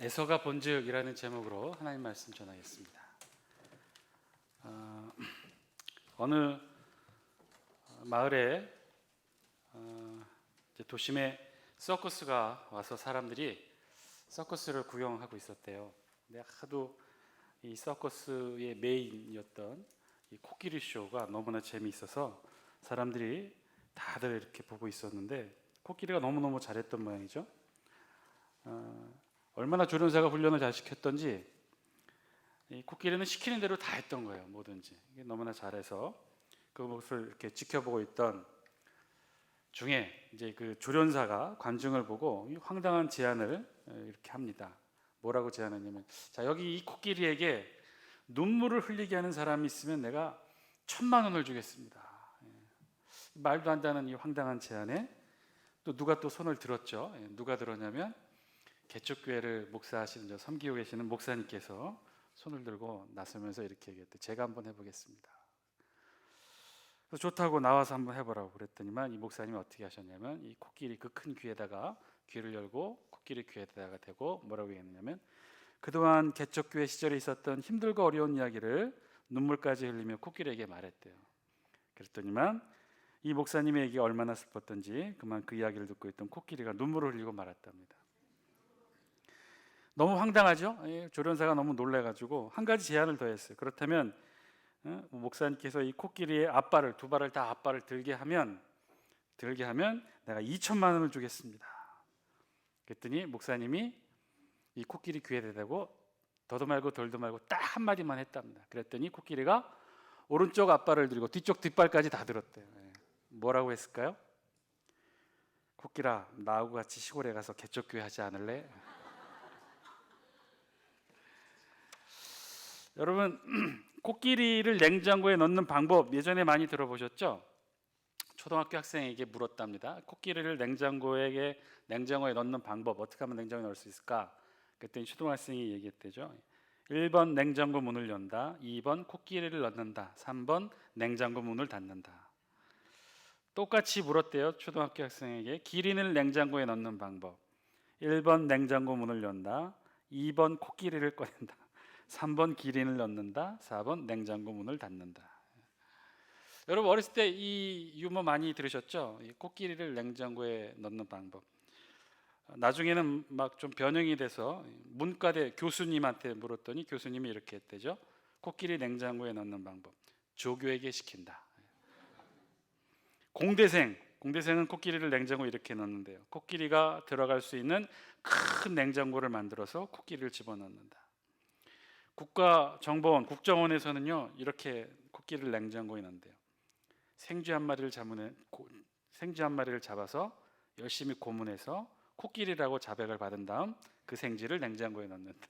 에서가 본즉이라는 제목으로 하나님 말씀 전하겠습니다. 어느 마을에 이제 도심에 서커스가 와서 사람들이 서커스를 구경하고 있었대요. 근데 하도 이 서커스의 메인이었던 이 코끼리 쇼가 너무나 재미있어서 사람들이 다들 이렇게 보고 있었는데 코끼리가 너무너무 잘했던 모양이죠. 얼마나 조련사가 훈련을 잘 시켰던지 이 코끼리는 시키는 대로 다 했던 거예요. 뭐든지 이게 너무나 잘해서 그 모습을 이렇게 지켜보고 있던 중에 이제 그 조련사가 관중을 보고 이 황당한 제안을 이렇게 합니다. 뭐라고 제안했냐면, 자, 여기 이 코끼리에게 눈물을 흘리게 하는 사람이 있으면 내가 1,000만 원을 주겠습니다. 말도 안 되는 이 황당한 제안에 또 누가 또 손을 들었죠. 누가 들었냐면 개척교회를 목사하시는 섬기고 계시는 목사님께서 손을 들고 나서면서 이렇게 얘기했대. 제가 한번 해보겠습니다. 그래서 좋다고 나와서 한번 해보라고 그랬더니만 이 목사님이 어떻게 하셨냐면 이 코끼리 그 큰 귀에다가 귀를 열고 코끼리 귀에다가 대고 뭐라고 얘기했냐면, 그동안 개척교회 시절에 있었던 힘들고 어려운 이야기를 눈물까지 흘리며 코끼리에게 말했대요. 그랬더니만 이 목사님의 얘기가 얼마나 슬펐던지 그만 그 이야기를 듣고 있던 코끼리가 눈물을 흘리고 말았답니다. 너무 황당하죠? 조련사가 너무 놀래가지고 한 가지 제안을 더 했어요. 그렇다면 목사님께서 이 코끼리의 앞발을, 두 발을 다 앞발을 들게 하면 내가 2,000만 원을 주겠습니다. 그랬더니 목사님이 이 코끼리 귀에 대고 더도 말고 덜도 말고 딱 한마디만 했답니다. 그랬더니 코끼리가 오른쪽 앞발을 들고 뒤쪽 뒷발까지 다 들었대요. 뭐라고 했을까요? 코끼라, 나하고 같이 시골에 가서 개척교회 하지 않을래? 여러분, 코끼리를 냉장고에 넣는 방법 예전에 많이 들어보셨죠? 초등학교 학생에게 물었답니다. 코끼리를 냉장고에 넣는 방법, 어떻게 하면 냉장고에 넣을 수 있을까? 그랬더니 초등학생이 얘기했대죠. 1번 냉장고 문을 연다, 2번 코끼리를 넣는다, 3번 냉장고 문을 닫는다. 똑같이 물었대요. 초등학교 학생에게 기린을 냉장고에 넣는 방법, 1번 냉장고 문을 연다, 2번 코끼리를 꺼낸다, 3번 기린을 넣는다, 4번 냉장고 문을 닫는다. 여러분 어렸을 때 이 유머 많이 들으셨죠? 이 코끼리를 냉장고에 넣는 방법. 나중에는 막 좀 변형이 돼서 문과대 교수님한테 물었더니 교수님이 이렇게 했대죠. 코끼리 냉장고에 넣는 방법, 조교에게 시킨다. 공대생은 코끼리를 냉장고에 이렇게 넣는데요. 코끼리가 들어갈 수 있는 큰 냉장고를 만들어서 코끼리를 집어넣는다. 국가정보원, 국정원에서는요 이렇게 코끼리를 냉장고에 넣는데요. 생쥐 한 마리를 잡아서 열심히 고문해서 코끼리라고 자백을 받은 다음 그 생쥐를 냉장고에 넣는다.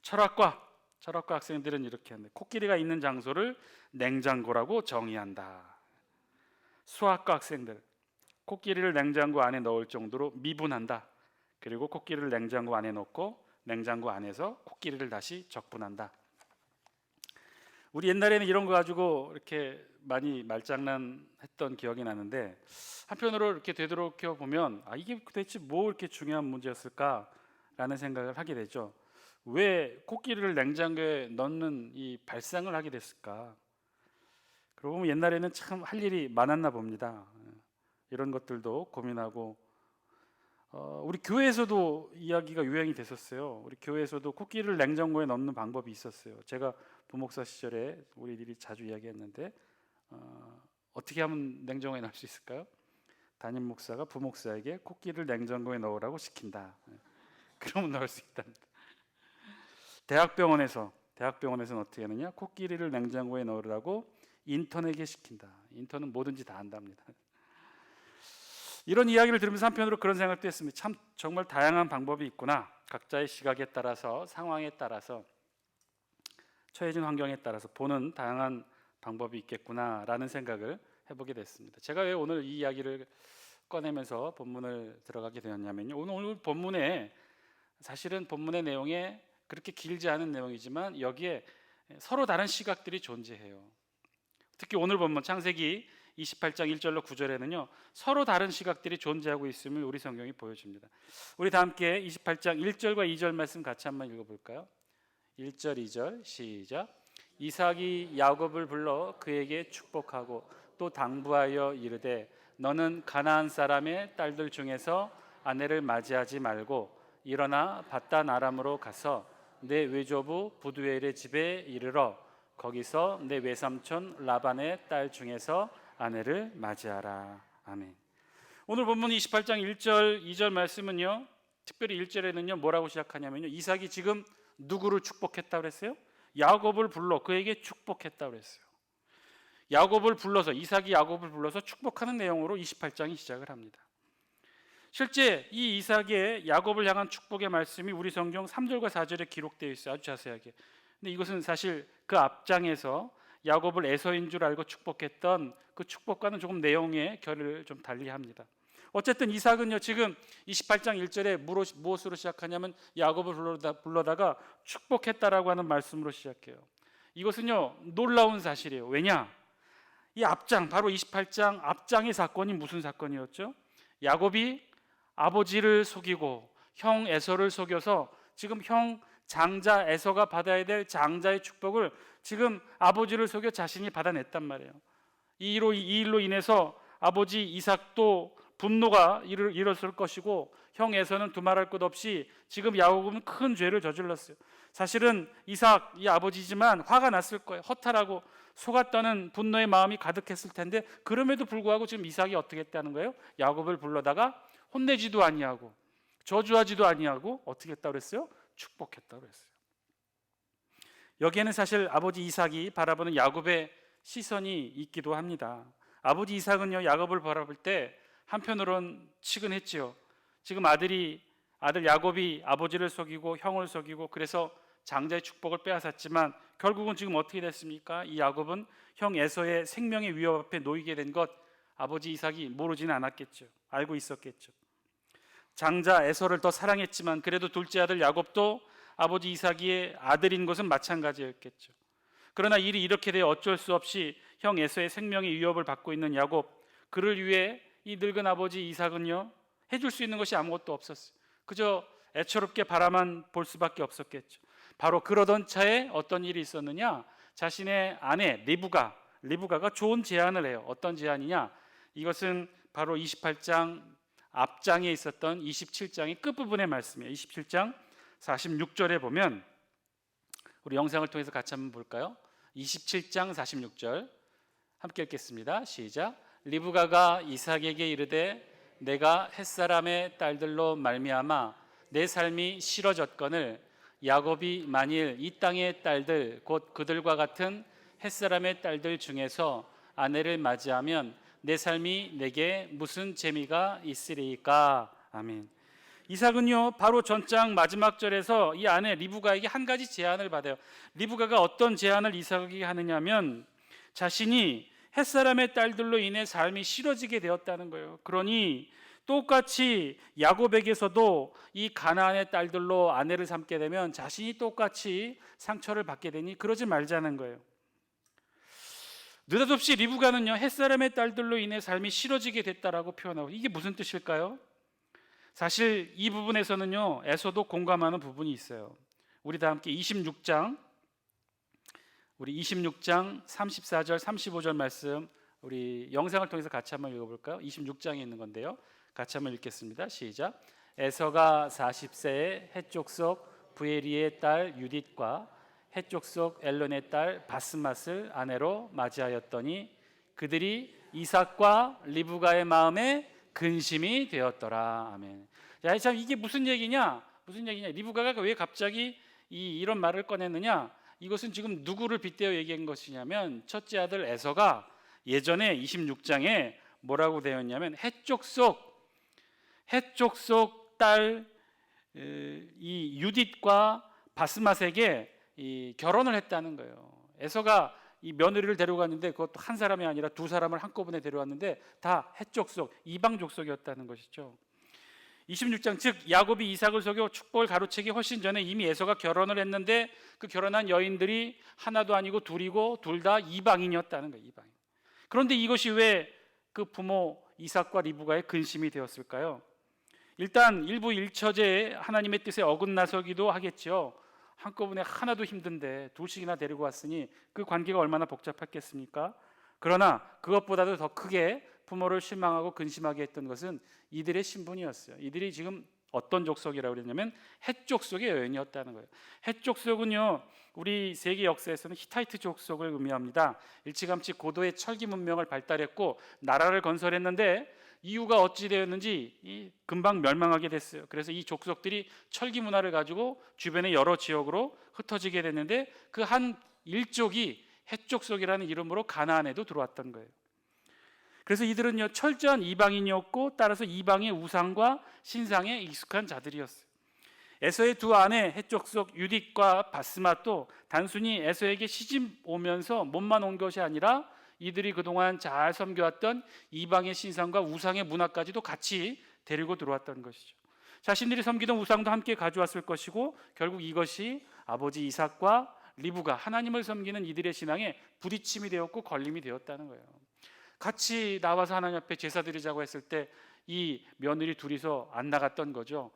철학과 학생들은 이렇게 하는데, 코끼리가 있는 장소를 냉장고라고 정의한다. 수학과 학생들, 코끼리를 냉장고 안에 넣을 정도로 미분한다. 그리고 코끼리를 냉장고 안에 넣고 냉장고 안에서 코끼리를 다시 적분한다. 우리 옛날에는 이런 거 가지고 이렇게 많이 말장난했던 기억이 나는데, 한편으로 이렇게 되돌아켜 보면 이게 도대체 뭐 이렇게 중요한 문제였을까라는 생각을 하게 되죠. 왜 코끼리를 냉장고에 넣는 이 발상을 하게 됐을까? 그러고 보면 옛날에는 참 할 일이 많았나 봅니다. 이런 것들도 고민하고, 우리 교회에서도 이야기가 유행이 됐었어요. 우리 교회에서도 코끼리를 냉장고에 넣는 방법이 있었어요. 제가 부목사 시절에 우리들이 자주 이야기했는데, 어떻게 하면 냉장고에 넣을 수 있을까요? 담임 목사가 부목사에게 코끼리를 냉장고에 넣으라고 시킨다. 그러면 넣을 수 있답니다. 대학병원에서는 어떻게 하느냐? 코끼리를 냉장고에 넣으라고 인턴에게 시킨다. 인턴은 뭐든지 다 한답니다. 이런 이야기를 들으면서 한편으로 그런 생각도 했습니다. 참 정말 다양한 방법이 있구나. 각자의 시각에 따라서, 상황에 따라서, 처해진 환경에 따라서 보는 다양한 방법이 있겠구나라는 생각을 해보게 됐습니다. 제가 왜 오늘 이 이야기를 꺼내면서 본문을 들어가게 되었냐면요, 오늘 본문에 사실은 본문의 내용에 그렇게 길지 않은 내용이지만 여기에 서로 다른 시각들이 존재해요. 특히 오늘 본문 창세기 28장 1절로 9절에는요 서로 다른 시각들이 존재하고 있음을 우리 성경이 보여줍니다. 우리 다 함께 28장 1절과 2절 말씀 같이 한번 읽어볼까요? 1절 2절 시작. 이삭이 야곱을 불러 그에게 축복하고 또 당부하여 이르되 너는 가나안 사람의 딸들 중에서 아내를 맞이하지 말고 일어나 밧단 아람으로 가서 내 외조부 부두엘의 집에 이르러 거기서 내 외삼촌 라반의 딸 중에서 아내를 맞이하라. 아멘. 오늘 본문 28장 1절 2절 말씀은요 특별히 1절에는요 뭐라고 시작하냐면요 이삭이 지금 누구를 축복했다고 그랬어요? 야곱을 불러 그에게 축복했다고 그랬어요. 야곱을 불러서 이삭이 야곱을 불러서 축복하는 내용으로 28장이 시작을 합니다. 실제 이 이삭의 야곱을 향한 축복의 말씀이 우리 성경 3절과 4절에 기록되어 있어요. 아주 자세하게. 근데 이것은 사실 그 앞장에서 야곱을 에서인 줄 알고 축복했던 그 축복과는 조금 내용의 결을 좀 달리합니다. 어쨌든 이삭은요 지금 28장 1절에 무엇으로 시작하냐면 야곱을 불러다가 축복했다라고 하는 말씀으로 시작해요. 이것은요 놀라운 사실이에요. 왜냐? 이 앞장 바로 28장 앞장의 사건이 무슨 사건이었죠? 야곱이 아버지를 속이고 형 에서를 속여서 지금 형 장자 에서가 받아야 될 장자의 축복을 지금 아버지를 속여 자신이 받아냈단 말이에요. 이 일로 인해서 아버지 이삭도 분노가 일었을 것이고 형 에서는 두말할 것 없이 지금 야곱은 큰 죄를 저질렀어요. 사실은 이삭 이 아버지지만 화가 났을 거예요. 허탈하고 속았다는 분노의 마음이 가득했을 텐데 그럼에도 불구하고 지금 이삭이 어떻게 했다는 거예요? 야곱을 불러다가 혼내지도 아니하고 저주하지도 아니하고 어떻게 했다고 그랬어요? 축복했다고 그랬어요. 여기에는 사실 아버지 이삭이 바라보는 야곱의 시선이 있기도 합니다. 아버지 이삭은요 야곱을 바라볼 때 한편으론 치근했지요. 지금 아들 야곱이 아버지를 속이고 형을 속이고 그래서 장자의 축복을 빼앗았지만 결국은 지금 어떻게 됐습니까? 이 야곱은 형 에서의 생명의 위협 앞에 놓이게 된 것 아버지 이삭이 모르지는 않았겠죠. 알고 있었겠죠. 장자 에서를 더 사랑했지만 그래도 둘째 아들 야곱도 아버지 이삭의 아들인 것은 마찬가지였겠죠. 그러나 일이 이렇게 되어 어쩔 수 없이 형 에서의 생명의 위협을 받고 있는 야곱, 그를 위해 이 늙은 아버지 이삭은요 해줄 수 있는 것이 아무것도 없었어요. 그저 애처롭게 바라만 볼 수밖에 없었겠죠. 바로 그러던 차에 어떤 일이 있었느냐? 자신의 아내 리브가가 좋은 제안을 해요. 어떤 제안이냐? 이것은 바로 28장 앞장에 있었던 27장의 끝부분의 말씀이에요. 27장 46절에 보면 우리 영상을 통해서 같이 한번 볼까요? 27장 46절 함께 읽겠습니다. 시작. 리브가가 이삭에게 이르되 내가 햇사람의 딸들로 말미암아 내 삶이 싫어졌거늘 야곱이 만일 이 땅의 딸들 곧 그들과 같은 햇사람의 딸들 중에서 아내를 맞이하면 내 삶이 내게 무슨 재미가 있으리까. 아멘. 이삭은요 바로 전장 마지막 절에서 이 아내 리브가에게 한 가지 제안을 받아요. 리브가가 어떤 제안을 이삭에게 하느냐면 자신이 햇사람의 딸들로 인해 삶이 싫어지게 되었다는 거예요. 그러니 똑같이 야곱에게서도 이 가나안의 딸들로 아내를 삼게 되면 자신이 똑같이 상처를 받게 되니 그러지 말자는 거예요. 느닷없이 리브가는요 햇사람의 딸들로 인해 삶이 싫어지게 됐다라고 표현하고, 이게 무슨 뜻일까요? 사실 이 부분에서는요 에서도 공감하는 부분이 있어요. 우리 다 함께 26장 34절 35절 말씀 우리 영상을 통해서 같이 한번 읽어볼까요? 26장에 있는 건데요, 같이 한번 읽겠습니다. 시작. 에서가 40세에 해쪽 속 부에리의 딸 유딧과 해쪽 속 엘론의 딸 바스맛을 아내로 맞이하였더니 그들이 이삭과 리브가의 마음에 근심이 되었더라. 아멘. 자, 참 이게 무슨 얘기냐? 리브가가 왜 갑자기 이런 말을 꺼냈느냐? 이것은 지금 누구를 빗대어 얘기한 것이냐면 첫째 아들 에서가 예전에 26장에 뭐라고 되어 있냐면 해쪽 속 딸 이 유딧과 바스맛에게 결혼을 했다는 거예요. 에서가 이 며느리를 데려갔는데 그것도 한 사람이 아니라 두 사람을 한꺼번에 데려왔는데 다 해쪽 속 이방 족속이었다는 것이죠. 26장 즉 야곱이 이삭을 속여 축복을 가로채기 훨씬 전에 이미 에서가 결혼을 했는데 그 결혼한 여인들이 하나도 아니고 둘이고 둘 다 이방인이었다는 거예요. 이방인. 그런데 이것이 왜 그 부모 이삭과 리브가의 근심이 되었을까요? 일단 일부 일처제 하나님의 뜻에 어긋나서기도 하겠죠. 한꺼번에 하나도 힘든데 둘씩이나 데리고 왔으니 그 관계가 얼마나 복잡했겠습니까? 그러나 그것보다도 더 크게 부모를 실망하고 근심하게 했던 것은 이들의 신분이었어요. 이들이 지금 어떤 족속이라고 그랬냐면 헷 족속의 여인이었다는 거예요. 헷 족속은요, 우리 세계 역사에서는 히타이트 족속을 의미합니다. 일찌감치 고도의 철기 문명을 발달했고 나라를 건설했는데 이유가 어찌 되었는지 금방 멸망하게 됐어요. 그래서 이 족속들이 철기 문화를 가지고 주변의 여러 지역으로 흩어지게 됐는데 그 한 일족이 헷 족속이라는 이름으로 가나안에도 들어왔던 거예요. 그래서 이들은요, 철저한 이방인이었고 따라서 이방의 우상과 신상에 익숙한 자들이었어요. 에서의 두 아내 헷 족속 유딕과 바스맛도 단순히 에서에게 시집 오면서 몸만 온 것이 아니라 이들이 그동안 잘 섬겨왔던 이방의 신상과 우상의 문화까지도 같이 데리고 들어왔던 것이죠. 자신들이 섬기던 우상도 함께 가져왔을 것이고 결국 이것이 아버지 이삭과 리브가 하나님을 섬기는 이들의 신앙에 부딪힘이 되었고 걸림이 되었다는 거예요. 같이 나와서 하나님 앞에 제사 드리자고 했을 때 이 며느리 둘이서 안 나갔던 거죠.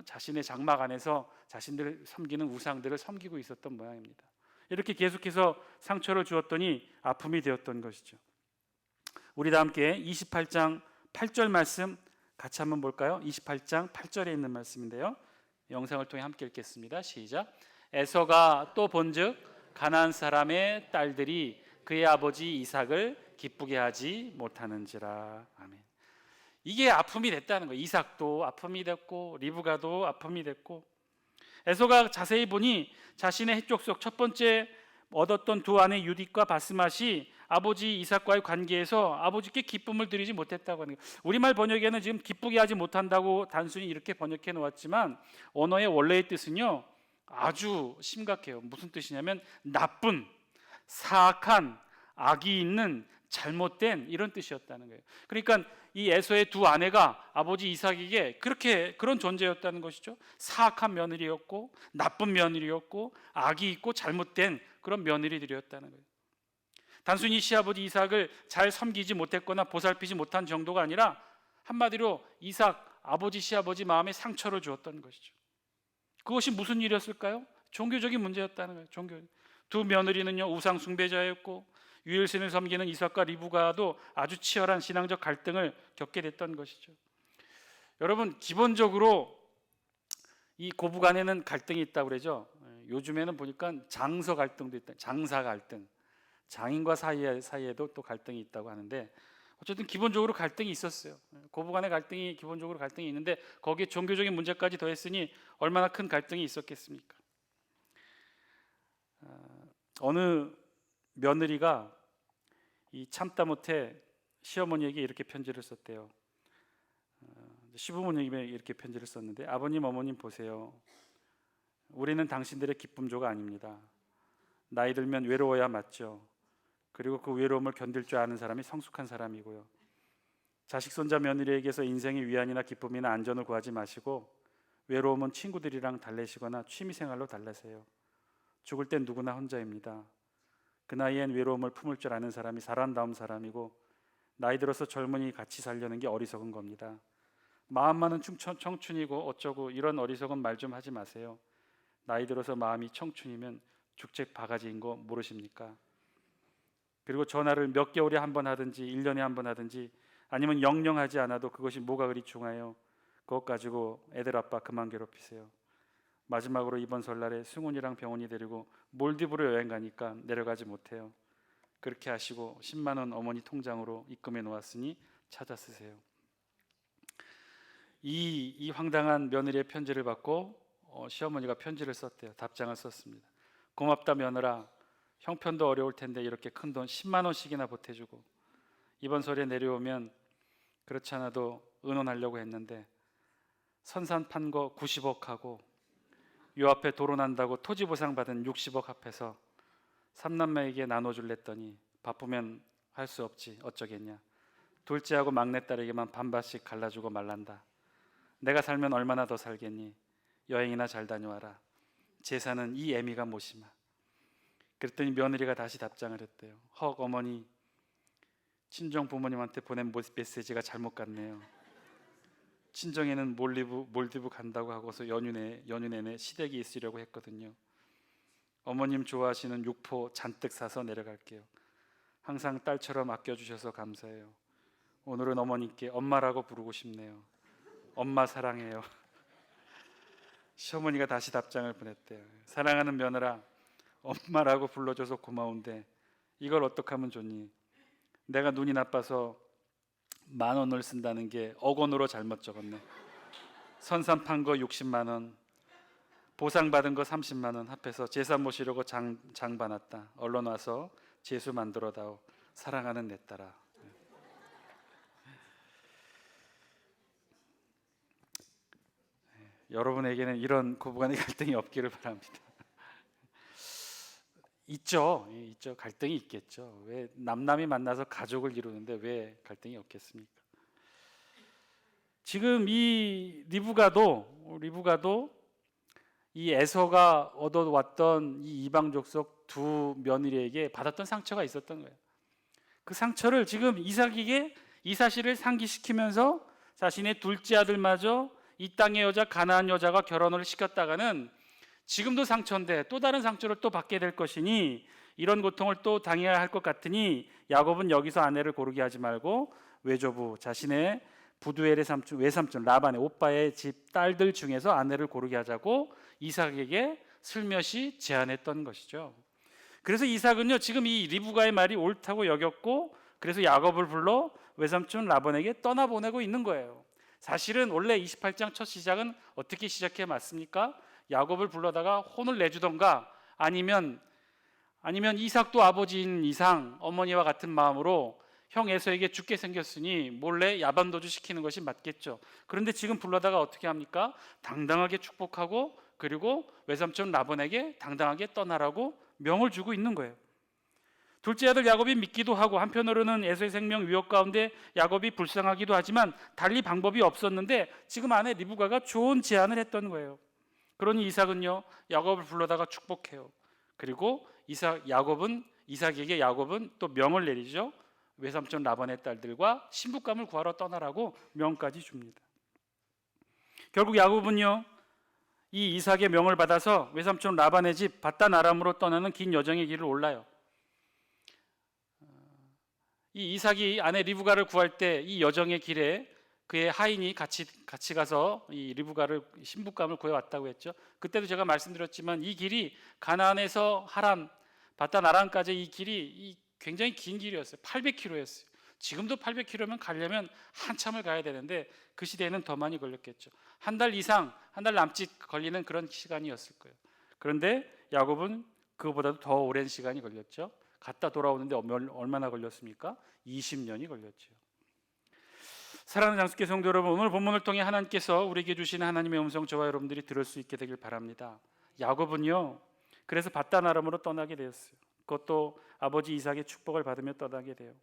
자신의 장막 안에서 자신들 섬기는 우상들을 섬기고 있었던 모양입니다. 이렇게 계속해서 상처를 주었더니 아픔이 되었던 것이죠. 우리 다 함께 28장 8절 말씀 같이 한번 볼까요? 28장 8절에 있는 말씀인데요, 영상을 통해 함께 읽겠습니다. 시작. 에서가 또 본즉 가나안 사람의 딸들이 그의 아버지 이삭을 기쁘게 하지 못하는지라. 아멘. 이게 아픔이 됐다는 거예요. 이삭도 아픔이 됐고 리브가도 아픔이 됐고, 에서가 자세히 보니 자신의 헷족속 첫 번째 얻었던 두 아내 유딕과 바스맛이 아버지 이삭과의 관계에서 아버지께 기쁨을 드리지 못했다고 하는 거예요. 우리말 번역에는 지금 기쁘게 하지 못한다고 단순히 이렇게 번역해 놓았지만 언어의 원래의 뜻은요 아주 심각해요. 무슨 뜻이냐면 나쁜, 사악한, 악이 있는, 잘못된 이런 뜻이었다는 거예요. 그러니까 이 에서의 두 아내가 아버지 이삭에게 그런 존재였다는 것이죠. 사악한 며느리였고 나쁜 며느리였고 악이 있고 잘못된 그런 며느리들이었다는 거예요. 단순히 시아버지 이삭을 잘 섬기지 못했거나 보살피지 못한 정도가 아니라 한마디로 이삭 아버지 시아버지 마음에 상처를 주었던 것이죠. 그것이 무슨 일이었을까요? 종교적인 문제였다는 거예요. 두 며느리는요 우상 숭배자였고 유일신을 섬기는 이삭과 리브가도 아주 치열한 신앙적 갈등을 겪게 됐던 것이죠. 여러분, 기본적으로 이 고부간에는 갈등이 있다고 그러죠. 요즘에는 보니까 장서 갈등도 있다. 장사 갈등, 장인과 사이에도 또 갈등이 있다고 하는데 어쨌든 기본적으로 갈등이 있었어요. 고부간의 갈등이 기본적으로 갈등이 있는데 거기에 종교적인 문제까지 더했으니 얼마나 큰 갈등이 있었겠습니까? 어느 며느리가 이 참다 못해 시어머니에게 이렇게 편지를 썼대요. 시부모님에게 이렇게 편지를 썼는데, 아버님 어머님 보세요. 우리는 당신들의 기쁨조가 아닙니다. 나이 들면 외로워야 맞죠. 그리고 그 외로움을 견딜 줄 아는 사람이 성숙한 사람이고요. 자식 손자 며느리에게서 인생의 위안이나 기쁨이나 안전을 구하지 마시고 외로움은 친구들이랑 달래시거나 취미생활로 달래세요. 죽을 땐 누구나 혼자입니다. 그 나이엔 외로움을 품을 줄 아는 사람이 사람다운 사람이고 나이 들어서 젊은이 같이 살려는 게 어리석은 겁니다. 마음만은 청춘이고 어쩌고 이런 어리석은 말 좀 하지 마세요. 나이 들어서 마음이 청춘이면 죽책 바가지인 거 모르십니까? 그리고 전화를 몇 개월에 한 번 하든지 1년에 한 번 하든지 아니면 영영 하지 않아도 그것이 뭐가 그리 중요해요. 그것 가지고 애들 아빠 그만 괴롭히세요. 마지막으로 이번 설날에 승훈이랑 병원이 데리고 몰디브로 여행 가니까 내려가지 못해요. 그렇게 하시고 10만 원 어머니 통장으로 입금해 놓았으니 찾아 쓰세요. 이 황당한 며느리의 편지를 받고 시어머니가 편지를 썼대요. 답장을 썼습니다. 고맙다 며느라. 형편도 어려울 텐데 이렇게 큰 돈 10만 원씩이나 보태주고 이번 설에 내려오면 그렇지 않아도 의논하려고 했는데 선산 판 거 90억 하고 요 앞에 도로 난다고 토지 보상 받은 60억 합해서 삼남매에게 나눠줄랬더니 바쁘면 할 수 없지 어쩌겠냐. 둘째하고 막내딸에게만 반반씩 갈라주고 말란다. 내가 살면 얼마나 더 살겠니. 여행이나 잘 다녀와라. 제사는 이 애미가 모시마. 그랬더니 며느리가 다시 답장을 했대요. 헉 어머니, 친정 부모님한테 보낸 메시지가 잘못 갔네요. 친정에는 몰디브 간다고 하고서 연휴 내내 시댁이 있으려고 했거든요. 어머님 좋아하시는 육포 잔뜩 사서 내려갈게요. 항상 딸처럼 아껴주셔서 감사해요. 오늘은 어머니께 엄마라고 부르고 싶네요. 엄마 사랑해요. 시어머니가 다시 답장을 보냈대요. 사랑하는 며느라, 엄마라고 불러줘서 고마운데 이걸 어떻게 하면 좋니? 내가 눈이 나빠서 10,000원을 쓴다는 게 억원으로 잘못 적었네. 선산 판 거 60만 원, 보상 받은 거 30만 원 합해서 제사 모시려고 장 봐놨다. 얼른 와서 제수 만들어다오. 사랑하는 내 딸아. 여러분에게는 이런 고부간의 갈등이 없기를 바랍니다. 있죠. 갈등이 있겠죠. 왜 남남이 만나서 가족을 이루는데 왜 갈등이 없겠습니까? 지금 이 리브가도 이 에서가 얻어왔던 이 이방 족속 두 며느리에게 받았던 상처가 있었던 거예요. 그 상처를 지금 이삭에게 이 사실을 상기시키면서 자신의 둘째 아들마저 이 땅의 여자 가나안 여자가 결혼을 시켰다가는 지금도 상처인데 또 다른 상처를 또 받게 될 것이니 이런 고통을 또 당해야 할 것 같으니 야곱은 여기서 아내를 고르게 하지 말고 외조부 자신의 부두엘의 외삼촌 라반의 오빠의 집 딸들 중에서 아내를 고르게 하자고 이삭에게 슬며시 제안했던 것이죠. 그래서 이삭은요 지금 이 리브가의 말이 옳다고 여겼고 그래서 야곱을 불러 외삼촌 라반에게 떠나보내고 있는 거예요. 사실은 원래 28장 첫 시작은 어떻게 시작해 맞습니까? 야곱을 불러다가 혼을 내주던가 아니면 이삭도 아버지인 이상 어머니와 같은 마음으로 형 에서에게 죽게 생겼으니 몰래 야반도주 시키는 것이 맞겠죠. 그런데 지금 불러다가 어떻게 합니까? 당당하게 축복하고 그리고 외삼촌 라반에게 당당하게 떠나라고 명을 주고 있는 거예요. 둘째 아들 야곱이 믿기도 하고 한편으로는 에서의 생명 위협 가운데 야곱이 불쌍하기도 하지만 달리 방법이 없었는데 지금 아내 리브가가 좋은 제안을 했던 거예요. 그러니 이삭은요 야곱을 불러다가 축복해요. 그리고 이삭에게 야곱은 또 명을 내리죠. 외삼촌 라반의 딸들과 신부감을 구하러 떠나라고 명까지 줍니다. 결국 야곱은요 이 이삭의 명을 받아서 외삼촌 라반의 집 밧단 아람으로 떠나는 긴 여정의 길을 올라요. 이 이삭이 아내 리브가를 구할 때 이 여정의 길에 그의 하인이 같이 가서 이 리브가를 신부감을 구해왔다고 했죠. 그때도 제가 말씀드렸지만 이 길이 가나안에서 하란 밧단 아람까지 이 길이 굉장히 긴 길이었어요. 800km였어요. 지금도 800km면 가려면 한참을 가야 되는데 그 시대에는 더 많이 걸렸겠죠. 한 달 이상, 한 달 남짓 걸리는 그런 시간이었을 거예요. 그런데 야곱은 그거보다도 더 오랜 시간이 걸렸죠. 갔다 돌아오는데 얼마나 걸렸습니까? 20년이 걸렸죠. 사랑하는 장수교 성도 여러분, 오늘 본문을 통해 하나님께서 우리에게 주시는 하나님의 음성 저와 여러분들이 들을 수 있게 되길 바랍니다. 야곱은요 그래서 밧단 아람으로 떠나게 되었어요. 그것도 아버지 이삭의 축복을 받으며 떠나게 돼요.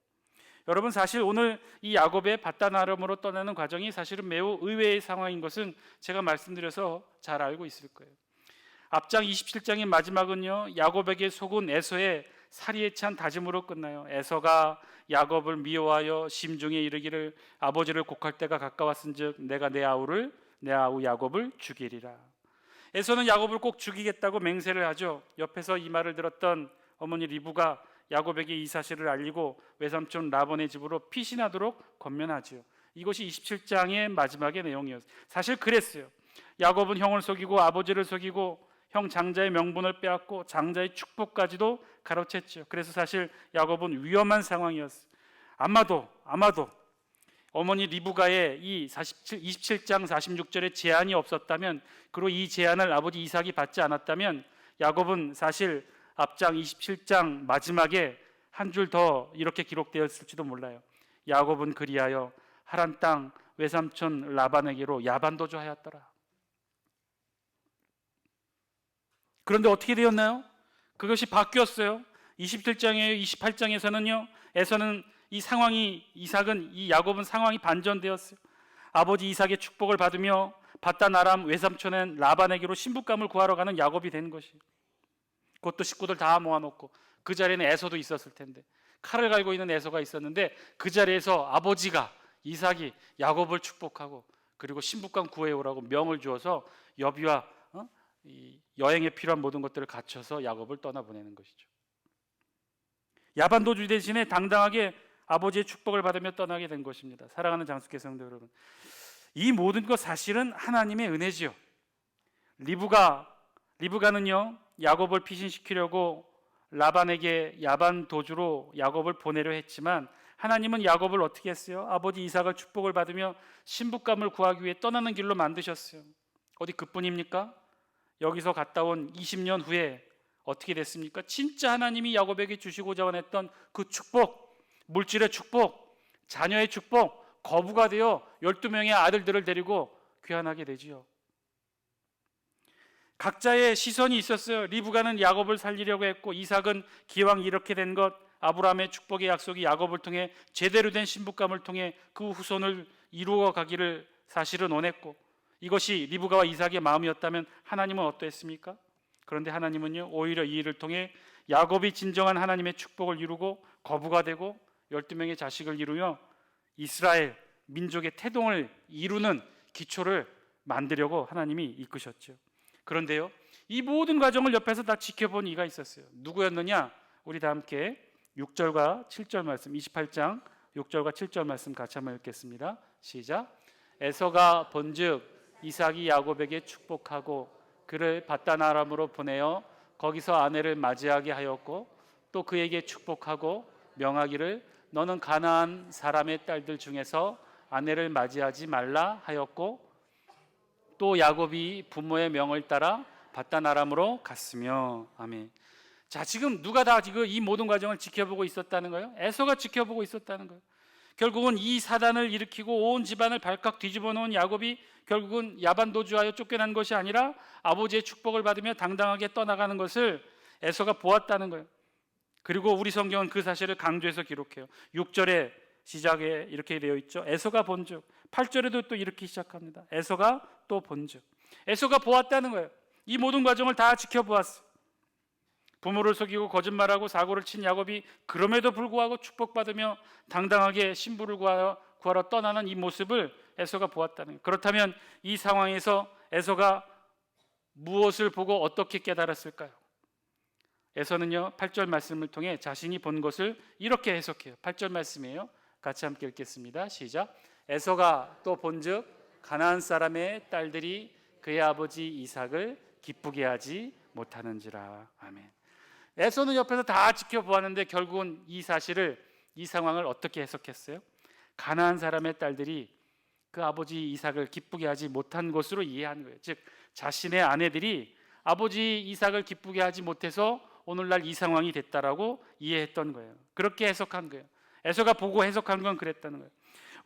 여러분 사실 오늘 이 야곱의 밧단 아람으로 떠나는 과정이 사실은 매우 의외의 상황인 것은 제가 말씀드려서 잘 알고 있을 거예요. 앞장 27장의 마지막은요 야곱에게 속은 에서의 살이에 찬 다짐으로 끝나요. 에서가 야곱을 미워하여 심중에 이르기를 아버지를 곡할 때가 가까웠은즉 내가 내 아우 야곱을 죽이리라. 에서는 야곱을 꼭 죽이겠다고 맹세를 하죠. 옆에서 이 말을 들었던 어머니 리브가 야곱에게 이 사실을 알리고 외삼촌 라반의 집으로 피신하도록 권면하지요. 이것이 27장의 마지막의 내용이었어요. 사실 그랬어요. 야곱은 형을 속이고 아버지를 속이고 형 장자의 명분을 빼앗고 장자의 축복까지도 가로챘죠. 그래서 사실 야곱은 위험한 상황이었어요. 아마도 어머니 리브가의 이 27장 46절에 제안이 없었다면, 그리고 이 제안을 아버지 이삭이 받지 않았다면 야곱은 사실 앞장 27장 마지막에 한 줄 더 이렇게 기록되었을지도 몰라요. 야곱은 그리하여 하란 땅 외삼촌 라반에게로 야반도주하였더라. 그런데 어떻게 되었나요? 그것이 바뀌었어요. 27장에 28장에서는요 에서는 이삭은 이 야곱은 상황이 반전되었어요. 아버지 이삭의 축복을 받으며 밧단 아람 외삼촌의 라반에게로 신부감을 구하러 가는 야곱이 된 것이, 그것도 식구들 다 모아놓고 그 자리에는 에서도 있었을 텐데, 칼을 갈고 있는 에서가 있었는데 그 자리에서 아버지가 이삭이 야곱을 축복하고 그리고 신부감 구해오라고 명을 주어서 여비와 이 여행에 필요한 모든 것들을 갖춰서 야곱을 떠나보내는 것이죠. 야반도주 대신에 당당하게 아버지의 축복을 받으며 떠나게 된 것입니다. 사랑하는 장수교 성도 여러분, 이 모든 것 사실은 하나님의 은혜지요. 리브가는요 야곱을 피신시키려고 라반에게 야반 도주로 야곱을 보내려 했지만 하나님은 야곱을 어떻게 했어요? 아버지 이삭을 축복을 받으며 신부감을 구하기 위해 떠나는 길로 만드셨어요. 어디 그뿐입니까? 여기서 갔다 온 20년 후에 어떻게 됐습니까? 진짜 하나님이 야곱에게 주시고자 원했던 그 축복, 물질의 축복, 자녀의 축복, 거부가 되어 12명의 아들들을 데리고 귀환하게 되지요. 각자의 시선이 있었어요. 리브가는 야곱을 살리려고 했고 이삭은 기왕 이렇게 된 것, 아브라함의 축복의 약속이 야곱을 통해 제대로 된 신부감을 통해 그 후손을 이루어 가기를 사실은 원했고, 이것이 리브가와 이삭의 마음이었다면 하나님은 어떠했습니까? 그런데 하나님은요 오히려 이 일을 통해 야곱이 진정한 하나님의 축복을 이루고 거부가 되고 12명의 자식을 이루며 이스라엘 민족의 태동을 이루는 기초를 만들려고 하나님이 이끄셨죠. 그런데요 이 모든 과정을 옆에서 다 지켜본 이가 있었어요. 누구였느냐? 우리 다 함께 6절과 7절 말씀, 28장 6절과 7절 말씀 같이 한번 읽겠습니다. 시작. 에서가 본즉 이삭이 야곱에게 축복하고 그를 밧단 아람으로 보내어 거기서 아내를 맞이하게 하였고 또 그에게 축복하고 명하기를 너는 가나안 사람의 딸들 중에서 아내를 맞이하지 말라 하였고 또 야곱이 부모의 명을 따라 밧단 아람으로 갔으며. 아멘. 자, 지금 누가 다 지금 이 모든 과정을 지켜보고 있었다는 거예요? 에서가 지켜보고 있었다는 거예요. 결국은 이 사단을 일으키고 온 집안을 발칵 뒤집어 놓은 야곱이 결국은 야반도주하여 쫓겨난 것이 아니라 아버지의 축복을 받으며 당당하게 떠나가는 것을 에서가 보았다는 거예요. 그리고 우리 성경은 그 사실을 강조해서 기록해요. 6절에 시작에 이렇게 되어 있죠. 에서가 본즉. 8절에도 또 이렇게 시작합니다. 에서가 또 본즉. 에서가 보았다는 거예요. 이 모든 과정을 다 지켜보았어요. 부모를 속이고 거짓말하고 사고를 친 야곱이 그럼에도 불구하고 축복받으며 당당하게 신부를 구하러 떠나는 이 모습을 에서가 보았다는 거예요. 그렇다면 이 상황에서 에서가 무엇을 보고 어떻게 깨달았을까요? 에서는요 8절 말씀을 통해 자신이 본 것을 이렇게 해석해요. 8절 말씀이에요. 같이 함께 읽겠습니다. 시작. 에서가 또 본즉 가나안 사람의 딸들이 그의 아버지 이삭을 기쁘게 하지 못하는지라. 아멘. 에서는 옆에서 다 지켜보았는데 결국은 이 사실을, 이 상황을 어떻게 해석했어요? 가나안 사람의 딸들이 그 아버지 이삭을 기쁘게 하지 못한 것으로 이해한 거예요. 즉 자신의 아내들이 아버지 이삭을 기쁘게 하지 못해서 오늘날 이 상황이 됐다라고 이해했던 거예요. 그렇게 해석한 거예요. 에서가 보고 해석한 건 그랬다는 거예요.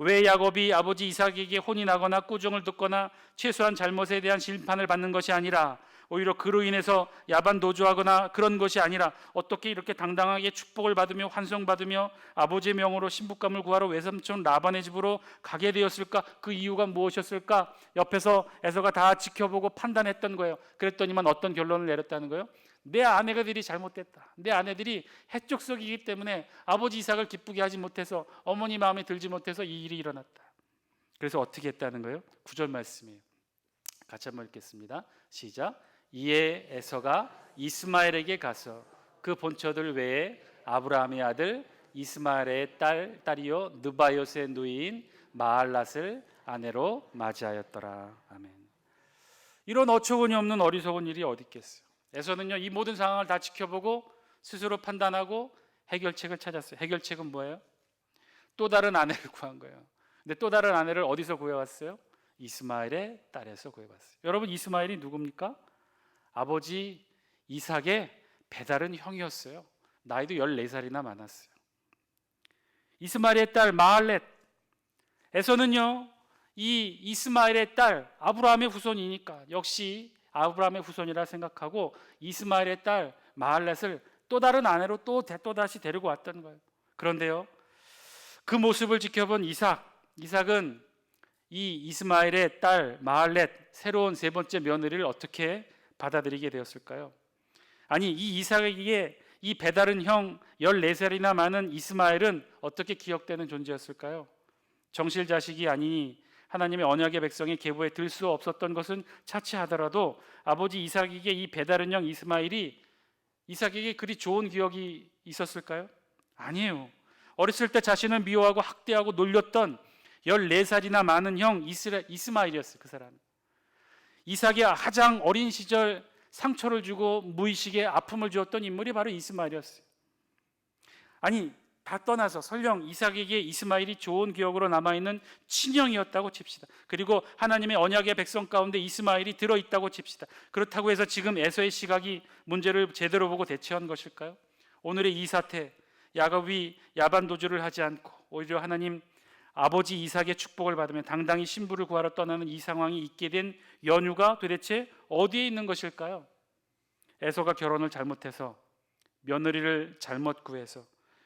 왜 야곱이 아버지 이삭에게 혼이 나거나 꾸중을 듣거나 최소한 잘못에 대한 심판을 받는 것이 아니라 오히려 그로 인해서 야반도주하거나 그런 것이 아니라 어떻게 이렇게 당당하게 축복을 받으며 환송받으며 아버지의 명으로 신부감을 구하러 외삼촌 라반의 집으로 가게 되었을까? 그 이유가 무엇이었을까? 옆에서 에서가 다 지켜보고 판단했던 거예요. 그랬더니만 어떤 결론을 내렸다는 거예요? 내 아내들이 잘못됐다. 내 아내들이 해쪽석이기 때문에 아버지 이삭을 기쁘게 하지 못해서 어머니 마음에 들지 못해서 이 일이 일어났다. 그래서 어떻게 했다는 거예요? 9절 말씀이에요. 같이 한번 읽겠습니다. 시작. 이에 에서가 이스마엘에게 가서 그 본처들 외에 아브라함의 아들 이스마엘의 딸이요 느바요스의 누이인 마할랏을 아내로 맞이하였더라. 아멘. 이런 어처구니 없는 어리석은 일이 어디 있겠어요? 에서는요 이 모든 상황을 다 지켜보고 스스로 판단하고 해결책을 찾았어요. 해결책은 뭐예요? 또 다른 아내를 구한 거예요. 근데 또 다른 아내를 어디서 구해왔어요? 이스마엘의 딸에서 구해왔어요. 여러분 이스마엘이 누굽니까? 아버지 이삭의 배다른 형이었어요. 나이도 14살이나 많았어요. 이스마엘의 딸 마할렛. 에서는요 이 이스마엘의 딸 아브라함의 후손이니까 역시 아브라함의 후손이라 생각하고 이스마엘의 딸 마할렛을 또 다른 아내로 또다시 데리고 왔던 거예요. 그런데요 그 모습을 지켜본 이삭은 이 이스마엘의 딸 마할렛 새로운 세 번째 며느리를 어떻게 받아들이게 되었을까요? 아니 이 이삭에게 이 배다른 형 14살이나 많은 이스마엘은 어떻게 기억되는 존재였을까요? 정실 자식이 아니니 하나님의 언약의 백성의 계보에 들 수 없었던 것은 차치하더라도 아버지 이삭에게 이 배다른 형 이스마엘이 이삭에게 그리 좋은 기억이 있었을까요? 아니에요. 어렸을 때 자신을 미워하고 학대하고 놀렸던 14살이나 많은 형 이스마엘이었어요. 그 사람은. 이삭의 가장 어린 시절 상처를 주고 무의식에 아픔을 주었던 인물이 바로 이스마엘이었어요. 아니, 다 떠나서 설령 이삭에게 이스마엘이 좋은 기억으로 남아있는 친형이었다고 칩시다. 그리고 하나님의 언약의 백성 가운데 이스마엘이 들어있다고 칩시다. 그렇다고 해서 지금 에서의 시각이 문제를 제대로 보고 대처한 것일까요? 오늘의 이 사태, 야곱이 야반도주를 하지 않고 오히려 하나님 아버지 이삭의 축복을 받으며 당당히 신부를 구하러 떠나는 이 상황이 있게 된 연유가 도대체 어디에 있는 것일까요? 에서가 결혼을 잘못해서 며느리를 잘못 구해서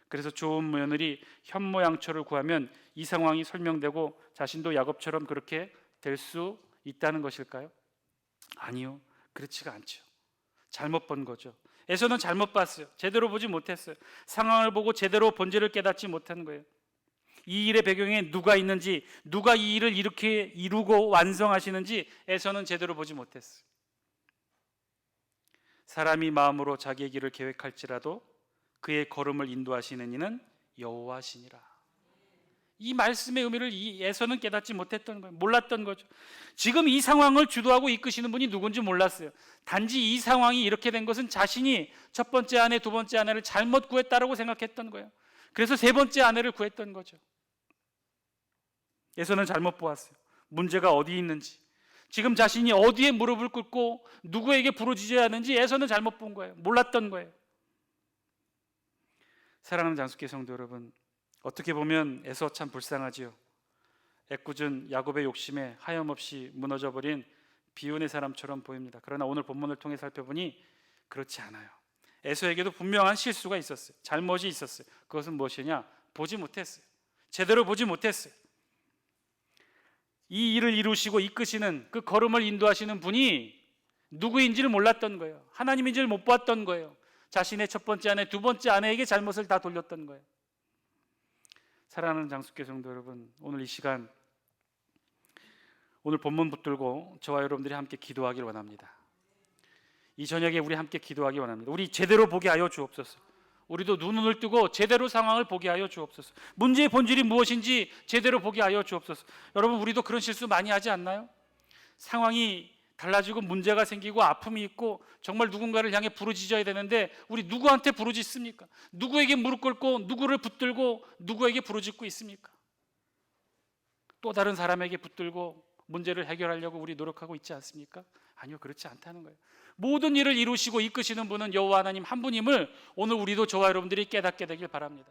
그래서 좋은 며느리 현모양처를 구하면 이 상황이 설명되고 자신도 야곱처럼 그렇게 될 수 있다는 것일까요? 아니요, 그렇지가 않죠. 잘못 본 거죠. 에서는 잘못 봤어요. 제대로 보지 못했어요. 상황을 보고 제대로 본질을 깨닫지 못한 거예요. 이 일의 배경에 누가 있는지, 누가 이 일을 이렇게 이루고 완성하시는지 에서는 제대로 보지 못했어요. 사람이 마음으로 자기의 길을 계획할지라도 그의 걸음을 인도하시는 이는 여호와시니라. 이 말씀의 의미를 에서는 깨닫지 못했던 거예요. 몰랐던 거죠. 지금 이 상황을 주도하고 이끄시는 분이 누군지 몰랐어요. 단지 이 상황이 이렇게 된 것은 자신이 첫 번째 아내, 두 번째 아내를 잘못 구했다라고 생각했던 거예요. 그래서 세 번째 아내를 구했던 거죠. 에서는 잘못 보았어요. 문제가 어디 있는지, 지금 자신이 어디에 무릎을 꿇고 누구에게 부르짖어야 하는지 에서는 잘못 본 거예요. 몰랐던 거예요. 사랑하는 장수교 성도 여러분, 어떻게 보면 에서 참 불쌍하지요. 애꿎은 야곱의 욕심에 하염없이 무너져버린 비운의 사람처럼 보입니다. 그러나 오늘 본문을 통해 살펴보니 그렇지 않아요. 에서에게도 분명한 실수가 있었어요. 잘못이 있었어요. 그것은 무엇이냐? 보지 못했어요. 제대로 보지 못했어요. 이 일을 이루시고 이끄시는 그 걸음을 인도하시는 분이 누구인지를 몰랐던 거예요. 하나님인지를 못 봤던 거예요. 자신의 첫 번째 아내, 두 번째 아내에게 잘못을 다 돌렸던 거예요. 사랑하는 장수교 성도 여러분, 오늘 이 시간 오늘 본문 붙들고 저와 여러분들이 함께 기도하기를 원합니다. 이 저녁에 우리 함께 기도하기 원합니다. 우리 제대로 보게 하여 주옵소서. 우리도 눈을 뜨고 제대로 상황을 보게 하여 주옵소서. 문제의 본질이 무엇인지 제대로 보게 하여 주옵소서. 여러분, 우리도 그런 실수 많이 하지 않나요? 상황이 달라지고 문제가 생기고 아픔이 있고 정말 누군가를 향해 부르짖어야 되는데 우리 누구한테 부르짖습니까? 누구에게 무릎 꿇고 누구를 붙들고 누구에게 부르짖고 있습니까? 또 다른 사람에게 붙들고 문제를 해결하려고 우리 노력하고 있지 않습니까? 아니요, 그렇지 않다는 거예요. 모든 일을 이루시고 이끄시는 분은 여호와 하나님 한 분임을 오늘 우리도 저와 여러분들이 깨닫게 되길 바랍니다.